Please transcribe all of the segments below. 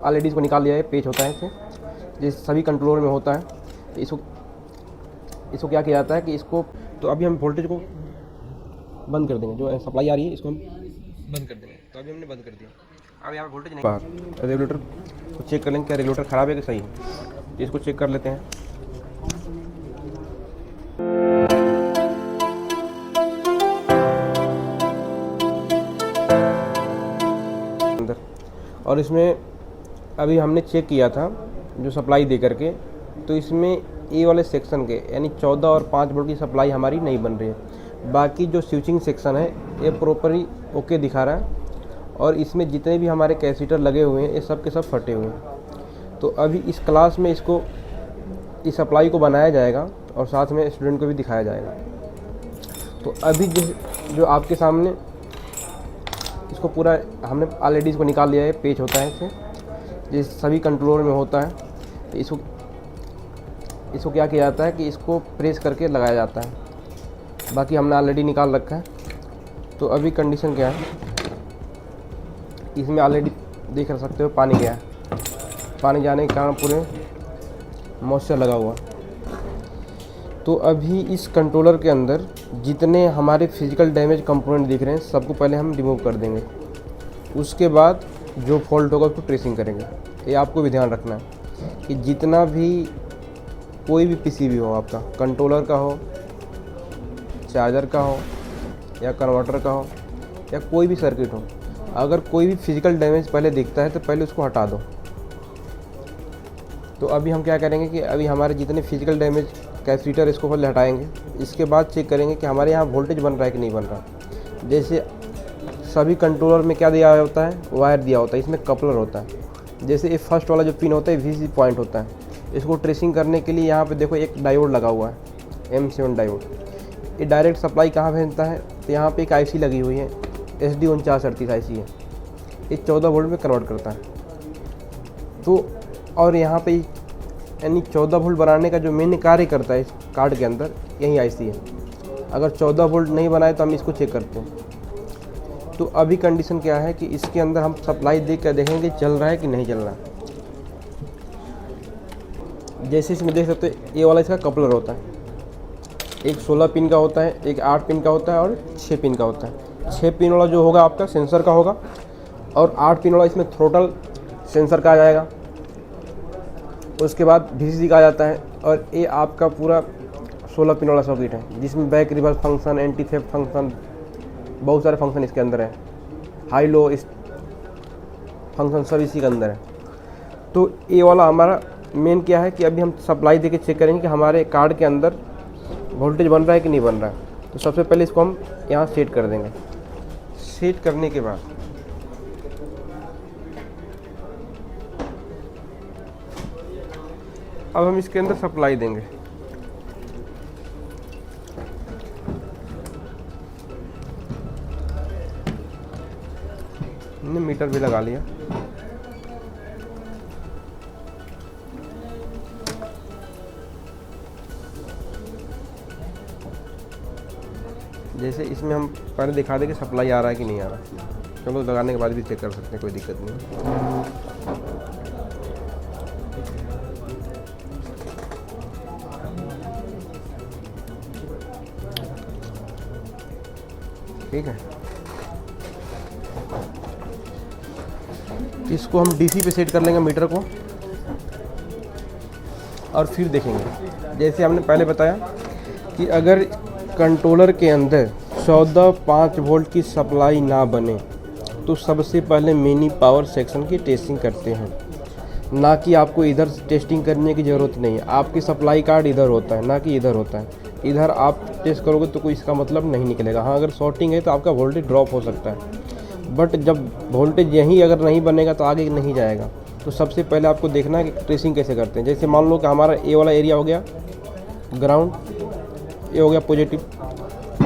LEDs को निकाल लिया है, पेच होता है इसे, ये सभी कंट्रोलर में होता है। तो इसको क्या किया जाता है कि इसको, तो अभी हम वोल्टेज को बंद कर देंगे, जो सप्लाई आ रही है इसको हम बंद कर देंगे। तो अभी हमने बंद कर दिया, अब यहाँ पर वोल्टेज नहीं बाहर। रेगुलेटर को चेक कर लेंगे, क्या रेगुलेटर ख़राब है कि सही है, तो इसको चेक कर लेते हैं। अंदर और इसमें अभी हमने चेक किया था जो सप्लाई दे करके, तो इसमें ए वाले सेक्शन के यानी 14 और 5 वोल्ट की सप्लाई हमारी नहीं बन रही है। बाकी जो स्विचिंग सेक्शन है ये प्रॉपरली ओके दिखा रहा है, और इसमें जितने भी हमारे कैपेसिटर लगे हुए हैं ये सब के सब फटे हुए हैं। तो अभी इस क्लास में इसको, इस सप्लाई को बनाया जाएगा और साथ में स्टूडेंट को भी दिखाया जाएगा। तो अभी जो आपके सामने इसको पूरा हमने एलईडीज़ को निकाल लिया है, पेच होता है इसे, ये सभी कंट्रोलर में होता है। तो इसको क्या किया जाता है कि इसको प्रेस करके लगाया जाता है। बाकी हमने ऑलरेडी निकाल रखा है। तो अभी कंडीशन क्या है, इसमें ऑलरेडी देख सकते हो पानी गया है, पानी जाने के कारण पूरे मॉइस्चर लगा हुआ। तो अभी इस कंट्रोलर के अंदर जितने हमारे फिजिकल डैमेज कंपोनेंट दिख रहे हैं सबको पहले हम रिमूव कर देंगे। उसके बाद जो फॉल्ट होगा उसको ट्रेसिंग करेंगे। ये आपको भी ध्यान रखना है कि जितना भी कोई भी पीसीबी हो, आपका कंट्रोलर का हो, चार्जर का हो, या कन्वर्टर का हो, या कोई भी सर्किट हो, अगर कोई भी फिजिकल डैमेज पहले दिखता है तो पहले उसको हटा दो। तो अभी हम क्या करेंगे कि अभी हमारे जितने फिजिकल डैमेज कैपेसिटर इसको पहले हटाएंगे। इसके बाद चेक करेंगे कि हमारे यहाँ वोल्टेज बन रहा है कि नहीं बन रहा। जैसे सभी कंट्रोलर में क्या दिया होता है, वायर दिया होता है, इसमें कपलर होता है। जैसे ये फर्स्ट वाला जो पिन होता है वीसी पॉइंट होता है। इसको ट्रेसिंग करने के लिए यहाँ पे देखो एक डायोड लगा हुआ है, M7 डायोड। ये डायरेक्ट सप्लाई कहाँ भेजता है, तो यहाँ पे एक IC लगी हुई है, SD 4938 IC है। ये 14 वोल्ट में कन्वर्ट करता है। तो और यहाँ पे यानी 14 वोल्ट बनाने का जो मेन कार्य करता है इस कार्ड के अंदर, यही IC है। अगर 14 वोल्ट नहीं बनाए तो हम इसको चेक करते हैं। तो अभी कंडीशन क्या है कि इसके अंदर हम सप्लाई देख कर देखेंगे चल रहा है कि नहीं चल रहा है। जैसे इसमें देख सकते हैं ये वाला इसका कपलर होता है, एक 16 पिन का होता है, एक 8 पिन का होता है और 6 पिन का होता है। 6 पिन वाला जो होगा आपका सेंसर का होगा, और 8 पिन वाला इसमें थ्रोटल सेंसर का आ जाएगा। उसके बाद VCC का आ जाता है, और ये आपका पूरा 16 पिन वाला सर्किट है जिसमें back reverse function, anti theft function, बहुत सारे फंक्शन इसके अंदर है, हाई लो इस फंक्शन सब इसी के अंदर है। तो ये वाला हमारा मेन क्या है कि अभी हम सप्लाई देके चेक करेंगे कि हमारे कार्ड के अंदर वोल्टेज बन रहा है कि नहीं बन रहा है। तो सबसे पहले इसको हम यहाँ सेट कर देंगे। सेट करने के बाद अब हम इसके अंदर सप्लाई देंगे। हमने मीटर भी लगा लिया। जैसे इसमें हम पहले दिखा दें कि सप्लाई आ रहा है कि नहीं आ रहा। चलो लगाने के बाद भी चेक कर सकते हैं, कोई दिक्कत नहीं। ठीक है, इसको हम DC पे सेट कर लेंगे मीटर को, और फिर देखेंगे। जैसे हमने पहले बताया कि अगर कंट्रोलर के अंदर 14.5 वोल्ट की सप्लाई ना बने तो सबसे पहले मिनी पावर सेक्शन की टेस्टिंग करते हैं। ना कि आपको इधर टेस्टिंग करने की ज़रूरत नहीं है। आपकी सप्लाई कार्ड इधर होता है, ना कि इधर होता है। इधर आप टेस्ट करोगे तो कोई इसका मतलब नहीं निकलेगा। हाँ, अगर शॉर्टिंग है तो आपका वोल्टेज ड्रॉप हो सकता है, बट जब वोल्टेज यहीं अगर नहीं बनेगा तो आगे नहीं जाएगा। तो सबसे पहले आपको देखना है कि ट्रेसिंग कैसे करते हैं। जैसे मान लो कि हमारा ये वाला एरिया हो गया ग्राउंड, ये हो गया पॉजिटिव,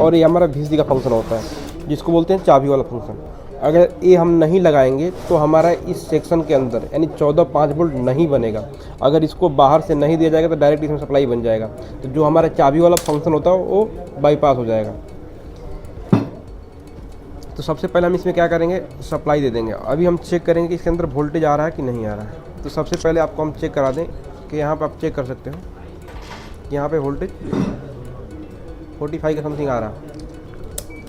और ये हमारा VCC का फंक्शन होता है जिसको बोलते हैं चाबी वाला फंक्शन। अगर ये हम नहीं लगाएंगे तो हमारा इस सेक्शन के अंदर यानी 14.5 वोल्ट नहीं बनेगा। अगर इसको बाहर से नहीं दिया जाएगा तो डायरेक्ट इसमें सप्लाई बन जाएगा। तो जो हमारा चाबी वाला फंक्शन होता है वो बाईपास हो जाएगा। तो सबसे पहले हम इसमें क्या करेंगे, सप्लाई दे देंगे। अभी हम चेक करेंगे कि इसके अंदर वोल्टेज आ रहा है कि नहीं आ रहा है। तो सबसे पहले आपको हम चेक करा दें कि यहाँ पर आप चेक कर सकते हो, यहाँ पे वोल्टेज 45 का समथिंग आ रहा है।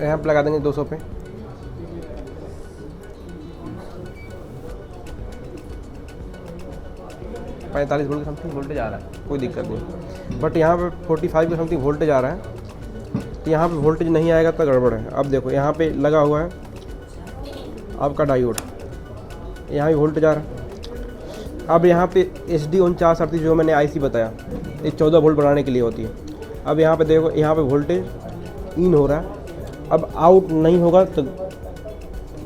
यहाँ पर लगा देंगे 200 पे। पैंतालीस वोल्ट का समथिंग वोल्टेज आ रहा है, कोई दिक्कत नहीं। बट यहाँ पे 45 का समथिंग वोल्टेज आ रहा है, तो यहाँ पे वोल्टेज नहीं आएगा तो गड़बड़ है। अब देखो यहाँ पे लगा हुआ है आपका डायोड, यहाँ भी वोल्टेज आ रहा है। अब यहाँ पे SD 4938 जो मैंने IC बताया, ये 14 वोल्ट बनाने के लिए होती है। अब यहाँ पे देखो, यहाँ पे वोल्टेज इन हो रहा है, अब आउट नहीं होगा तो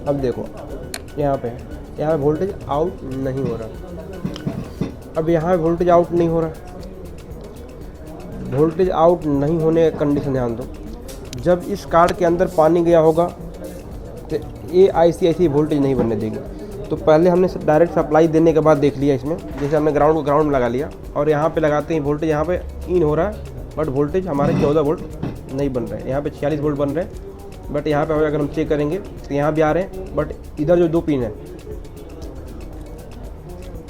अब देखो यहाँ पे वोल्टेज आउट नहीं हो रहा। अब यहाँ वोल्टेज आउट नहीं हो रहा, वोल्टेज आउट नहीं होने का कंडीशन ध्यान दो। जब इस कार्ड के अंदर पानी गया होगा तो ये ऐसी वोल्टेज नहीं बनने देगी। तो पहले हमने डायरेक्ट सप्लाई देने के बाद देख लिया इसमें, जैसे हमने ग्राउंड को ग्राउंड में लगा लिया और यहाँ पे लगाते हैं वोल्टेज यहाँ पे इन हो रहा है, बट वोल्टेज हमारे 14 वोल्ट नहीं बन रहे हैं, यहाँ पे 46 वोल्ट बन रहे हैं। बट यहाँ पे अगर हम चेक करेंगे तो यहाँ भी आ रहे हैं, बट इधर जो 2 पिन है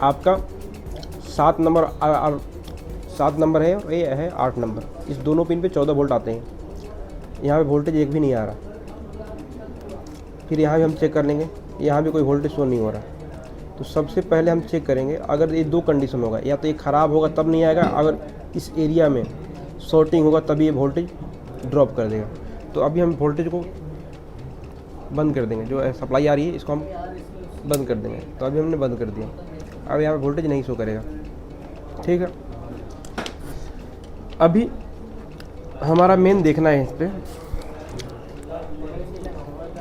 आपका 7 नंबर है और ये है 8 नंबर, इस दोनों पिन पे 14 वोल्ट आते हैं। यहाँ पे वोल्टेज एक भी नहीं आ रहा। फिर यहाँ भी हम चेक कर लेंगे, यहाँ भी कोई वोल्टेज शो नहीं हो रहा। तो सबसे पहले हम चेक करेंगे, अगर ये 2 कंडीशन होगा, या तो ये ख़राब होगा तब नहीं आएगा, अगर इस एरिया में शॉर्टिंग होगा तभी ये वोल्टेज ड्रॉप कर देगा। तो अभी हम वोल्टेज को बंद कर देंगे, जो सप्लाई आ रही है इसको हम बंद कर देंगे। तो अभी हमने बंद कर दिया, अब यहाँ पर वोल्टेज नहीं शो करेगा, ठीक है। अभी हमारा मेन देखना है इस पर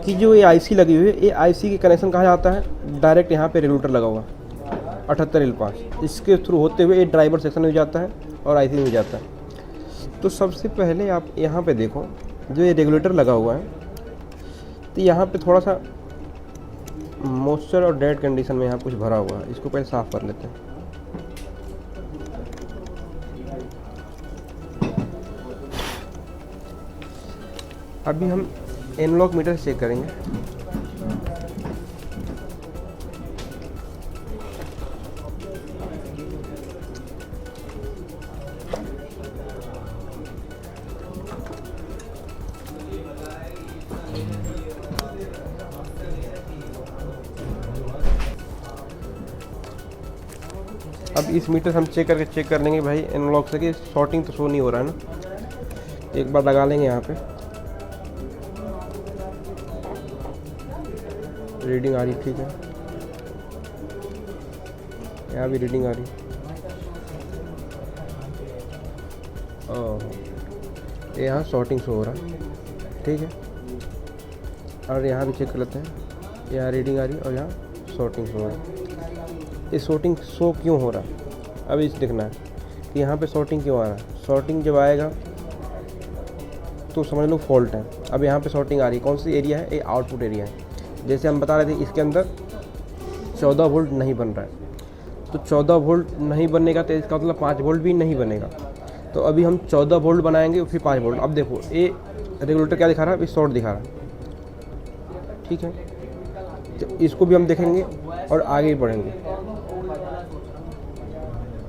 कि जो ये IC लगी हुई है, ये IC की कनेक्शन कहाँ जाता है, डायरेक्ट यहाँ पे रेगुलेटर लगा हुआ 78L5, इसके थ्रू होते हुए ये ड्राइवर सेक्शन में जाता है और IC में जाता है। तो सबसे पहले आप यहाँ पे देखो, जो ये रेगुलेटर लगा हुआ है, तो यहाँ पे थोड़ा सा मॉइस्चर और डेड कंडीशन में यहाँ कुछ भरा हुआ है, इसको पहले साफ़ कर लेते हैं। अभी हम एनालॉग मीटर चेक करेंगे। अब इस मीटर से हम चेक कर लेंगे भाई एनालॉग से कि शॉर्टिंग तो शो नहीं हो रहा है ना। एक बार लगा लेंगे यहाँ पे, रीडिंग आ रही, ठीक है। यहाँ भी रीडिंग आ रही, ओह यहाँ शॉर्टिंग शो हो रहा, ठीक है। और यहाँ भी चेक कर लेते हैं, यहाँ रीडिंग आ रही और यहाँ शॉर्टिंग शो हो रहा। ये शॉर्टिंग शो क्यों हो रहा है, अब इस देखना है कि यहाँ पे शॉर्टिंग क्यों आ रहा है। शॉर्टिंग जब आएगा तो समझ लो फॉल्ट है। अब यहाँ पे शॉर्टिंग आ रही है, कौन सी एरिया है, ये आउटपुट एरिया है। जैसे हम बता रहे थे इसके अंदर 14 वोल्ट नहीं बन रहा है, तो 14 वोल्ट नहीं बनने का तो इसका मतलब 5 वोल्ट भी नहीं बनेगा। तो अभी हम 14 वोल्ट बनाएंगे फिर 5 वोल्ट। अब देखो ये रेगुलेटर क्या दिखा रहा है, अभी शॉर्ट दिखा रहा है, ठीक है। तो इसको भी हम देखेंगे और आगे ही बढ़ेंगे।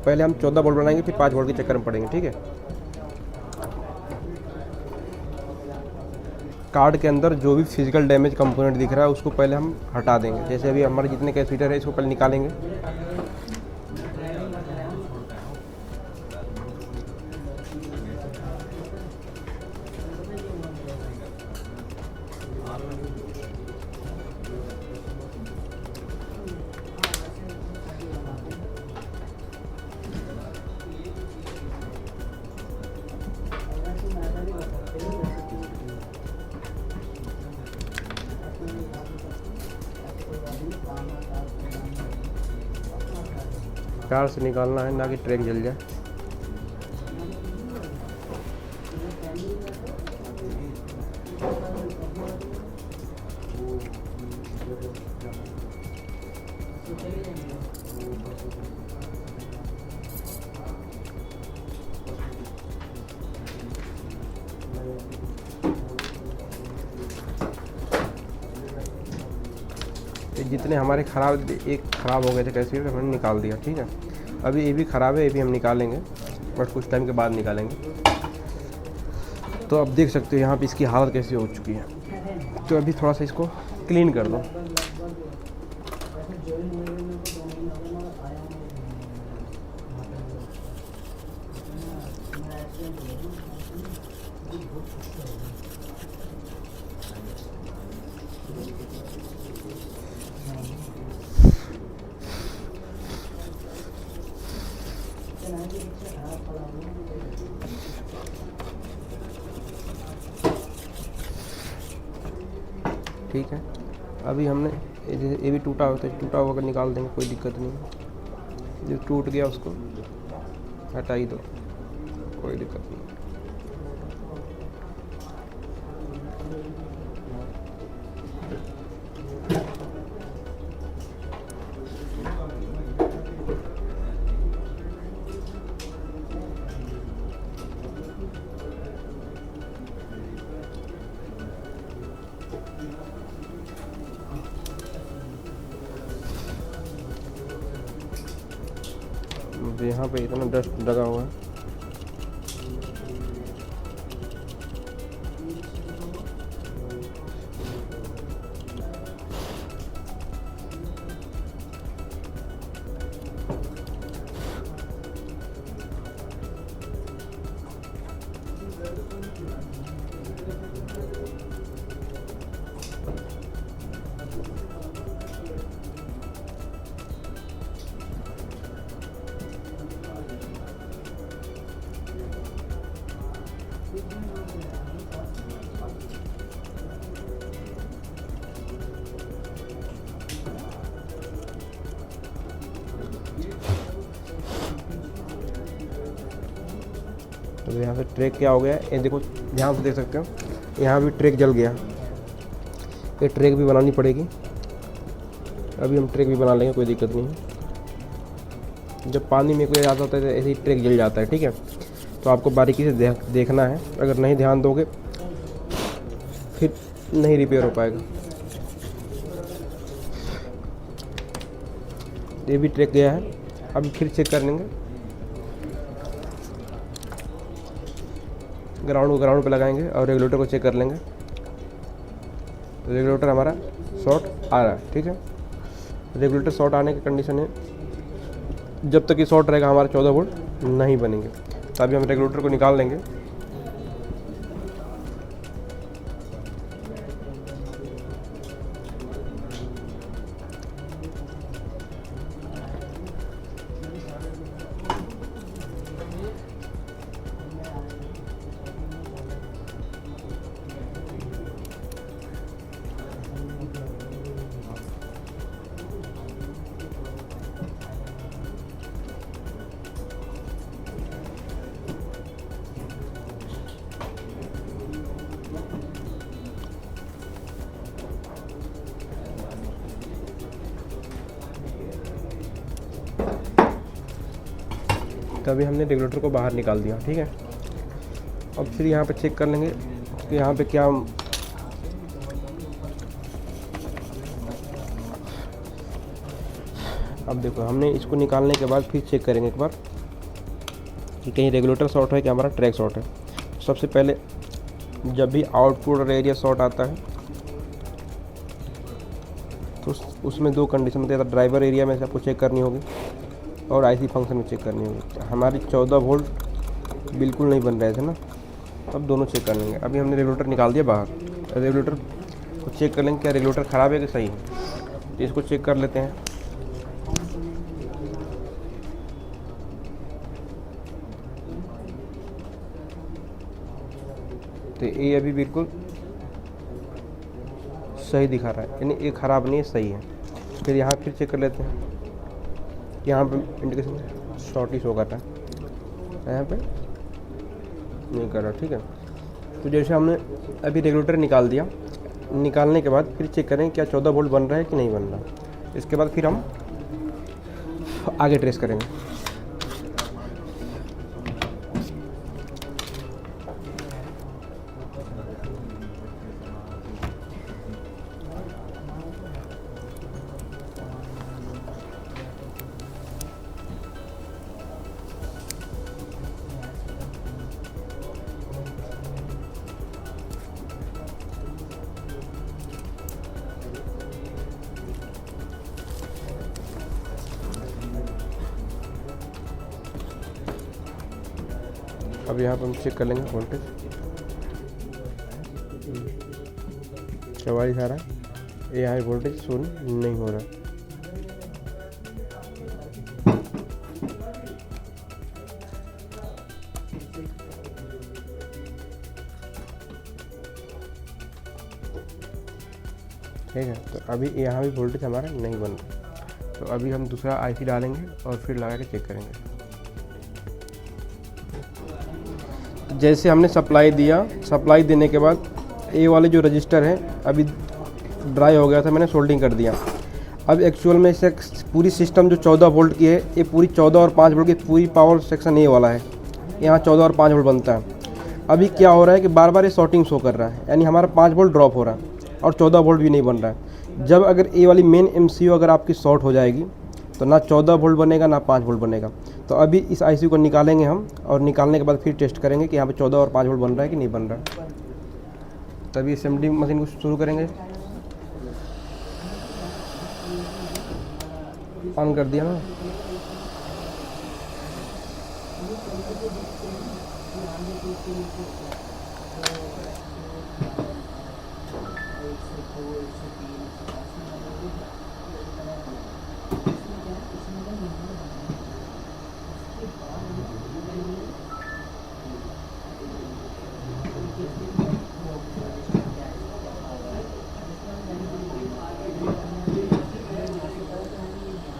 पहले हम 14 वोल्ट बनाएंगे फिर 5 वोल्ट के चक्कर में पड़ेंगे, ठीक है। कार्ड के अंदर जो भी फिजिकल डैमेज कंपोनेंट दिख रहा है उसको पहले हम हटा देंगे। जैसे अभी हमारे जितने कैपेसिटर है इसको पहले निकालेंगे। कार से निकालना है, ना कि ट्रैक जल जाए। जितने हमारे एक ख़राब हो गए थे कैसे हमने निकाल दिया। ठीक है, अभी ये भी ख़राब है, ये भी हम निकालेंगे बट कुछ टाइम के बाद निकालेंगे। तो अब देख सकते हो यहाँ पे इसकी हालत कैसी हो चुकी है। तो अभी थोड़ा सा इसको क्लीन कर दो। ठीक है, अभी हमने ये भी टूटा हुआ था, टूटा हुआ निकाल देंगे, कोई दिक्कत नहीं। जो टूट गया उसको हटा ही दो, कोई दिक्कत नहीं। यहाँ पे इतना डस्ट लगा हुआ है। तो यहाँ से ट्रैक क्या हो गया, ये देखो ध्यान से देख सकते हो, यहाँ भी ट्रैक जल गया। ये ट्रैक भी बनानी पड़ेगी, अभी हम ट्रैक भी बना लेंगे, कोई दिक्कत नहीं है। जब पानी में कोई आता होता है तो ऐसे ही ट्रैक जल जाता है। ठीक है, तो आपको बारीकी से देखना है, अगर नहीं ध्यान दोगे फिर नहीं रिपेयर हो पाएगा। ये भी ट्रैक गया है, अभी फिर चेक कर लेंगे। ग्राउंड पे लगाएंगे और रेगुलेटर को चेक कर लेंगे। रेगुलेटर हमारा शॉर्ट आ रहा है। ठीक है, रेगुलेटर शॉर्ट आने की कंडीशन है, जब तक ये शॉर्ट रहेगा हमारे 14 वोल्ट नहीं बनेंगे। तो अभी हम रेगुलेटर को निकाल लेंगे। तो अभी हमने रेगुलेटर को बाहर निकाल दिया। ठीक है, अब फिर यहाँ पे चेक कर लेंगे कि यहाँ पे क्या अब देखो हमने इसको निकालने के बाद फिर चेक करेंगे एक बार कि कहीं रेगुलेटर शॉर्ट है कि हमारा ट्रैक शॉर्ट है। सबसे पहले जब भी आउटपुट एरिया शॉर्ट आता है तो उसमें दो कंडीशन होती है, ड्राइवर एरिया में से आपको चेक करनी होगी और आईसी फंक्शन में चेक करनी होगी। हमारी 14 वोल्ट बिल्कुल नहीं बन रहे थे ना, तब दोनों चेक कर लेंगे। अभी हमने रेगुलेटर निकाल दिया बाहर, रेगुलेटर को चेक कर लेंगे क्या रेगुलेटर ख़राब है कि सही है। तो इसको चेक कर लेते हैं। तो ये अभी बिल्कुल सही दिखा रहा है, यानी ये ख़राब नहीं है, सही है। फिर यहाँ फिर चेक कर लेते हैं, यहाँ पे इंडिकेशन शॉर्टिश हो गया था, यहाँ पे नहीं कर रहा। ठीक है, तो जैसे हमने अभी रेगुलेटर निकाल दिया, निकालने के बाद फिर चेक करें क्या 14 वोल्ट बन रहा है कि नहीं बन रहा। इसके बाद फिर हम आगे ट्रेस करेंगे। अब यहाँ पर हम चेक कर लेंगे वोल्टेज 44 आ रहा है। यहाँ वोल्टेज शो नहीं हो रहा। ठीक है, तो अभी यहाँ भी वोल्टेज हमारा नहीं बन रहा। तो अभी हम दूसरा आईसी डालेंगे और फिर लगा के चेक करेंगे। जैसे हमने सप्लाई दिया, सप्लाई देने के बाद ए वाले जो रजिस्टर है अभी ड्राई हो गया था, मैंने सोल्डिंग कर दिया। अब एक्चुअल में से पूरी सिस्टम जो 14 वोल्ट की है, ये पूरी 14 और 5 वोल्ट की पूरी पावर सेक्शन ए वाला है। यहाँ 14 और 5 वोल्ट बनता है। अभी क्या हो रहा है कि बार बार ये शॉर्टिंग शो कर रहा है, यानी हमारा 5 वोल्ट ड्रॉप हो रहा है और 14 वोल्ट भी नहीं बन रहा है। जब अगर ए वाली मेन एमसीयू अगर आपकी शॉर्ट हो जाएगी तो ना 14 वोल्ट बनेगा ना 5 वोल्ट बनेगा। तो अभी इस आईसी को निकालेंगे हम, और निकालने के बाद फिर टेस्ट करेंगे कि यहाँ पे 14 और 5 वोल्ट बन रहा है कि नहीं बन रहा है। तभी असेंबली मशीन को शुरू करेंगे। ऑन कर दिया ना।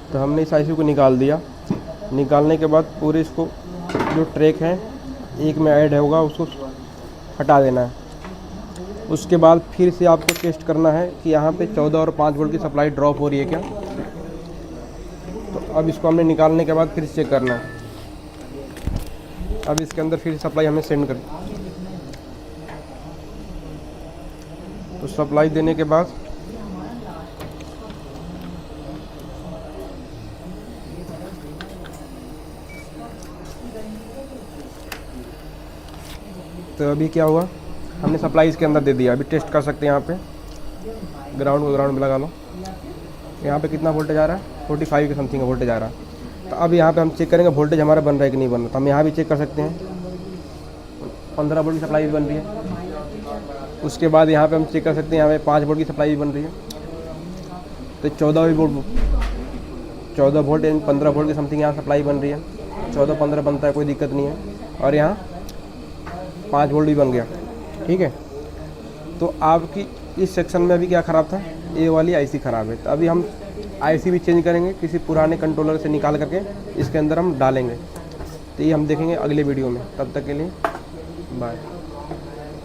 तो हमने इस आईसी को निकाल दिया। निकालने के बाद पूरे इसको जो ट्रैक है एक में ऐड होगा उसको हटा देना है। उसके बाद फिर से आपको टेस्ट करना है कि यहाँ पे 14 और 5 वोल्ट की सप्लाई ड्रॉप हो रही है क्या। तो अब इसको हमने निकालने के बाद फिर चेक करना है। अब इसके अंदर फिर सप्लाई हमें सेंड कर, तो सप्लाई देने के बाद तो अभी क्या हुआ, हमने सप्लाई इसके अंदर दे दिया। अभी टेस्ट कर सकते हैं। यहाँ पे ग्राउंड को ग्राउंड में लगा लो। यहाँ पे कितना वोल्टेज आ रहा है, 45 के समथिंग का वोल्टेज आ रहा है। तो अब यहाँ पे हम चेक करेंगे वोल्टेज हमारा बन रहा है कि नहीं बन रहा। तो हम यहाँ भी चेक कर सकते हैं। 15 वोल्ट की सप्लाई भी बन रही है। उसके बाद यहाँ पे हम चेक कर सकते हैं, यहाँ पे 5 वोल्ट की सप्लाई भी बन रही है। तो 14 वोल्ट यानी 15 वोल्ट की समथिंग यहाँ सप्लाई बन रही है। 14-15 बनता है, कोई दिक्कत नहीं है। और यहाँ 5 वोल्ट भी बन गया। ठीक है, तो आपकी इस सेक्शन में अभी क्या ख़राब था, ए वाली आईसी ख़राब है। तो अभी हम आईसी भी चेंज करेंगे, किसी पुराने कंट्रोलर से निकाल करके इसके अंदर हम डालेंगे। तो ये हम देखेंगे अगले वीडियो में। तब तक के लिए बाय।